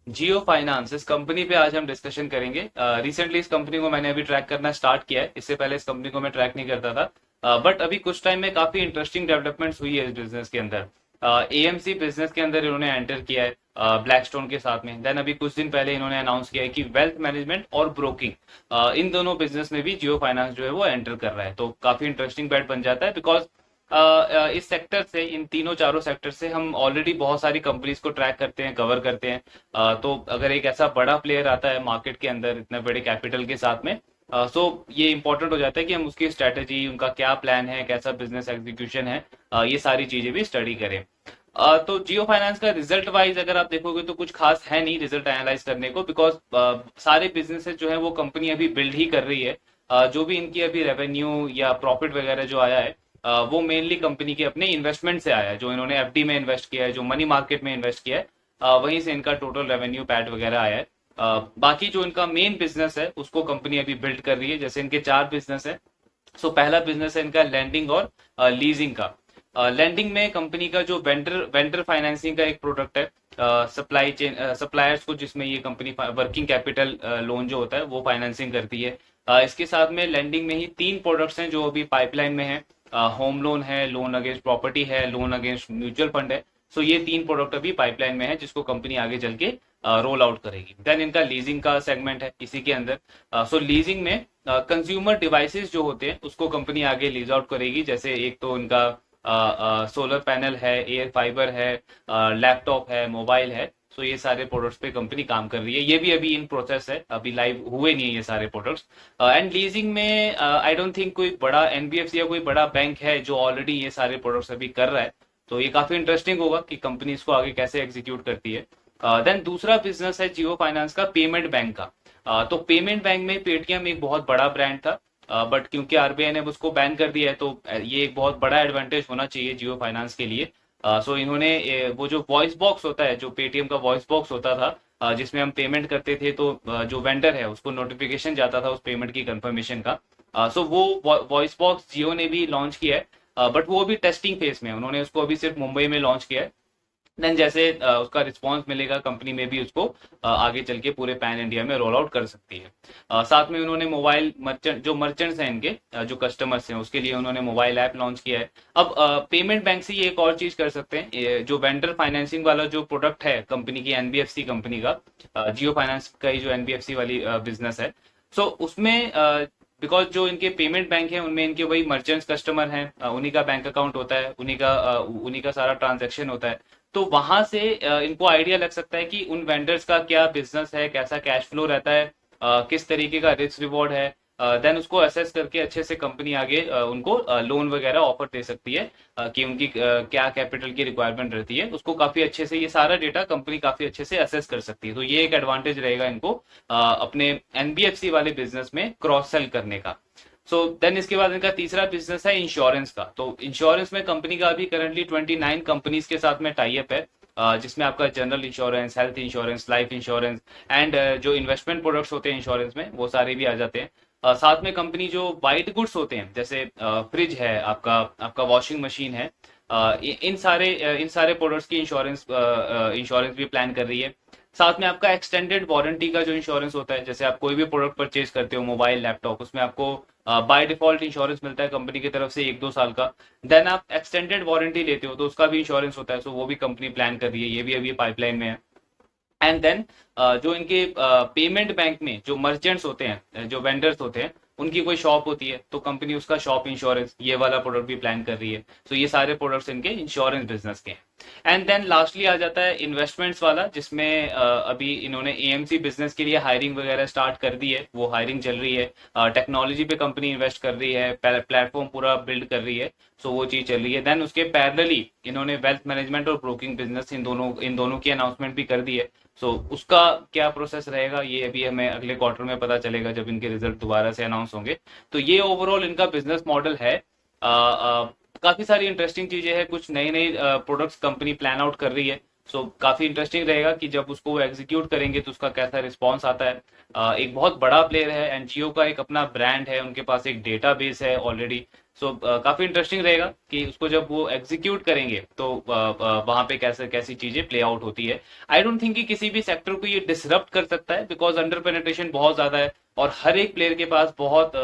जियो finance, इस company पे आज हम डिस्कशन करेंगे। रिसेंटली इस कंपनी को मैंने अभी ट्रैक करना स्टार्ट किया है, इससे पहले इस कंपनी को मैं ट्रैक नहीं करता था, बट अभी कुछ टाइम में काफी इंटरेस्टिंग डेवलपमेंट्स हुई है इस बिजनेस के अंदर। एएमसी बिजनेस के अंदर इन्होंने एंटर किया है ब्लैकस्टोन के साथ में। देन अभी कुछ दिन पहले इन्होंने अनाउंस किया है कि वेल्थ मैनेजमेंट और ब्रोकिंग, इन दोनों बिजनेस में भी जियो फाइनेंस जो है वो एंटर कर रहा है। तो काफी इंटरेस्टिंग बेट बन जाता है, बिकॉज इस सेक्टर से, इन तीनों चारों सेक्टर से हम ऑलरेडी बहुत सारी कंपनीज को ट्रैक करते हैं, कवर करते हैं। तो अगर एक ऐसा बड़ा प्लेयर आता है मार्केट के अंदर इतने बड़े कैपिटल के साथ में, सो ये इंपॉर्टेंट हो जाता है कि हम उसकी स्ट्रेटेजी, उनका क्या प्लान है, कैसा बिजनेस एग्जीक्यूशन है, ये सारी चीजें भी स्टडी करें। तो जियो फाइनेंस का रिजल्ट वाइज अगर आप देखोगे तो कुछ खास है नहीं रिजल्ट एनालाइज करने को, बिकॉज सारे बिजनेसेस जो है वो कंपनी अभी बिल्ड ही कर रही है। जो भी इनकी अभी रेवेन्यू या प्रॉफिट वगैरह जो आया है, वो मेनली कंपनी के अपने इन्वेस्टमेंट से आया है। जो इन्होंने एफडी में इन्वेस्ट किया है, जो मनी मार्केट में इन्वेस्ट किया है, वहीं से इनका टोटल रेवेन्यू पैट वगैरह आया है। बाकी जो इनका मेन बिजनेस है उसको कंपनी अभी बिल्ड कर रही है। जैसे इनके चार बिजनेस है। सो पहला बिजनेस है इनका लैंडिंग और लीजिंग का। लैंडिंग में कंपनी का जो वेंडर वेंडर फाइनेंसिंग का एक प्रोडक्ट है, सप्लाई चेन सप्लायर्स को, जिसमें ये कंपनी वर्किंग कैपिटल लोन जो होता है वो फाइनेंसिंग करती है। इसके साथ में लैंडिंग में ही तीन प्रोडक्ट्स हैं जो अभी पाइपलाइन में है। होम लोन है, लोन अगेंस्ट प्रॉपर्टी है, लोन अगेंस्ट म्यूचुअल फंड है। सो ये तीन प्रोडक्ट अभी पाइपलाइन में है जिसको कंपनी आगे चल के रोल आउट करेगी। देन इनका लीजिंग का सेगमेंट है इसी के अंदर। सो लीजिंग में कंज्यूमर डिवाइसेस जो होते हैं उसको कंपनी आगे लीज आउट करेगी। जैसे एक तो इनका सोलर पैनल है, एयर फाइबर है, लैपटॉप है, मोबाइल है। तो ये सारे प्रोडक्ट्स पे कंपनी काम कर रही है। ये भी अभी इन प्रोसेस है, अभी लाइव हुए नहीं है ये सारे प्रोडक्ट्स। एंड लीजिंग में आई डोंट थिंक कोई बड़ा एनबीएफसी या कोई बड़ा बैंक है जो ऑलरेडी ये सारे प्रोडक्ट्स अभी कर रहा है। तो ये काफी इंटरेस्टिंग होगा कि कंपनी इसको आगे कैसे एग्जीक्यूट करती है। देन दूसरा बिजनेस है जियो फाइनेंस का पेमेंट बैंक का। तो पेमेंट बैंक में पेटीएम एक बहुत बड़ा ब्रांड था, बट क्योंकि आरबीआई ने उसको बैन कर दिया है, तो ये एक बहुत बड़ा एडवांटेज होना चाहिए जियो फाइनेंस के लिए। सो इन्होंने वो जो वॉइस बॉक्स होता है, जो पेटीएम का वॉइस बॉक्स होता था, जिसमें हम पेमेंट करते थे, तो जो वेंडर है उसको नोटिफिकेशन जाता था उस पेमेंट की कंफर्मेशन का। सो वो वॉइस बॉक्स जियो ने भी लॉन्च किया है, बट वो अभी टेस्टिंग फेज में है। उन्होंने उसको अभी सिर्फ मुंबई में लॉन्च किया है। देन जैसे उसका रिस्पांस मिलेगा, कंपनी में भी उसको आगे चल के पूरे पैन इंडिया में रोल आउट कर सकती है। साथ में उन्होंने मोबाइल मर्चेंट, जो मर्चेंट्स हैं इनके, जो कस्टमर्स हैं, उसके लिए उन्होंने मोबाइल ऐप लॉन्च किया है। अब पेमेंट बैंक से ये एक और चीज कर सकते हैं, जो वेंडर फाइनेंसिंग वाला जो प्रोडक्ट है कंपनी की, एनबीएफसी कंपनी का, जियो फाइनेंस का ही जो एनबीएफसी वाली बिजनेस है। सो उसमें बिकॉज जो इनके पेमेंट बैंक है उनमें इनके वही मर्चेंट्स कस्टमर हैं, उन्हीं का बैंक अकाउंट होता है, उन्हीं का सारा ट्रांजेक्शन होता है। तो वहां से इनको आइडिया लग सकता है कि उन वेंडर्स का क्या बिजनेस है, कैसा कैश फ्लो रहता है, किस तरीके का रिस्क रिवॉर्ड है। देन उसको असेस करके अच्छे से कंपनी आगे उनको लोन वगैरह ऑफर दे सकती है, कि उनकी क्या कैपिटल की रिक्वायरमेंट रहती है, उसको काफी अच्छे से, ये सारा डेटा कंपनी काफी अच्छे से असेस कर सकती है। तो ये एक एडवांटेज रहेगा इनको अपने एनबीएफसी वाले बिजनेस में क्रॉस सेल करने का। सो देन इसके बाद इनका तीसरा बिजनेस है इंश्योरेंस का। तो इंश्योरेंस में कंपनी का अभी करंटली 29 कंपनीज के साथ में टाई अप है, जिसमें आपका general insurance, health insurance, life insurance, and जो इन्वेस्टमेंट प्रोडक्ट्स होते हैं इंश्योरेंस में, वो सारे भी आ जाते हैं। साथ में कंपनी जो वाइट गुड्स होते हैं, जैसे फ्रिज है, आपका आपका वॉशिंग मशीन है, इन सारे प्रोडक्ट्स की इंश्योरेंस इंश्योरेंस भी प्लान कर रही है। साथ में आपका एक्सटेंडेड वारंटी का जो इंश्योरेंस होता है, जैसे आप कोई भी प्रोडक्ट परचेज करते हो, मोबाइल, लैपटॉप, उसमें आपको बाय डिफॉल्ट इंश्योरेंस मिलता है कंपनी की तरफ से 1-2 साल का। देन आप एक्सटेंडेड वारंटी लेते हो तो उसका भी इंश्योरेंस होता है। सो वो भी कंपनी प्लान कर रही है, ये भी अभी पाइपलाइन में है। एंड देन जो इनके पेमेंट बैंक में जो मर्चेंट्स होते हैं, जो वेंडर्स होते हैं, उनकी कोई शॉप होती है तो कंपनी उसका शॉप इंश्योरेंस, ये वाला प्रोडक्ट भी प्लान कर रही है। तो ये सारे प्रोडक्ट्स इनके इंश्योरेंस बिजनेस के हैं। एंड देन लास्टली आ जाता है इन्वेस्टमेंट्स वाला, जिसमें अभी इन्होंने एएमसी बिजनेस के लिए हायरिंग वगैरह स्टार्ट कर दी है, वो हायरिंग चल रही है। टेक्नोलॉजी पे कंपनी इन्वेस्ट कर रही है, प्लेटफॉर्म पूरा बिल्ड कर रही है। सो वो चीज चल रही है। देन उसके पैरेलली इन्होंने वेल्थ मैनेजमेंट और ब्रोकिंग बिजनेस, इन दोनों की अनाउंसमेंट भी कर दी है। सो उसका क्या प्रोसेस रहेगा ये अभी हमें अगले क्वार्टर में पता चलेगा, जब इनके रिजल्ट दोबारा से अनाउंस होंगे। तो ये ओवरऑल इनका बिजनेस मॉडल है। काफी सारी इंटरेस्टिंग चीजें हैं, कुछ नई नई प्रोडक्ट्स कंपनी प्लान आउट कर रही है। सो काफी इंटरेस्टिंग रहेगा कि जब उसको वो एग्जीक्यूट करेंगे तो उसका कैसा रिस्पॉन्स आता है। एक बहुत बड़ा प्लेयर है एंड जियो का एक अपना ब्रांड है, उनके पास एक डेटाबेस है ऑलरेडी। सो काफी इंटरेस्टिंग रहेगा कि उसको जब वो एग्जीक्यूट करेंगे तो वहां पे कैसे कैसी चीजें प्ले आउट होती है। आई डोंट थिंक कि किसी भी सेक्टर को ये डिसरप्ट कर सकता है, बिकॉज अंडर पेनिट्रेशन बहुत ज्यादा है और हर एक प्लेयर के पास बहुत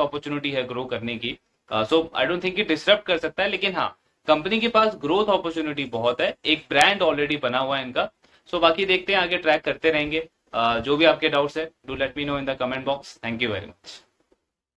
अपॉर्चुनिटी है ग्रो करने की। सो आई डोंट थिंक कि डिसरप्ट कर सकता है, लेकिन हाँ, कंपनी के पास ग्रोथ अपॉर्चुनिटी बहुत है, एक ब्रांड ऑलरेडी बना हुआ है इनका। सो बाकी देखते हैं, आगे ट्रैक करते रहेंगे। जो भी आपके डाउट्स है, do let me know in the comment box. Thank you very much.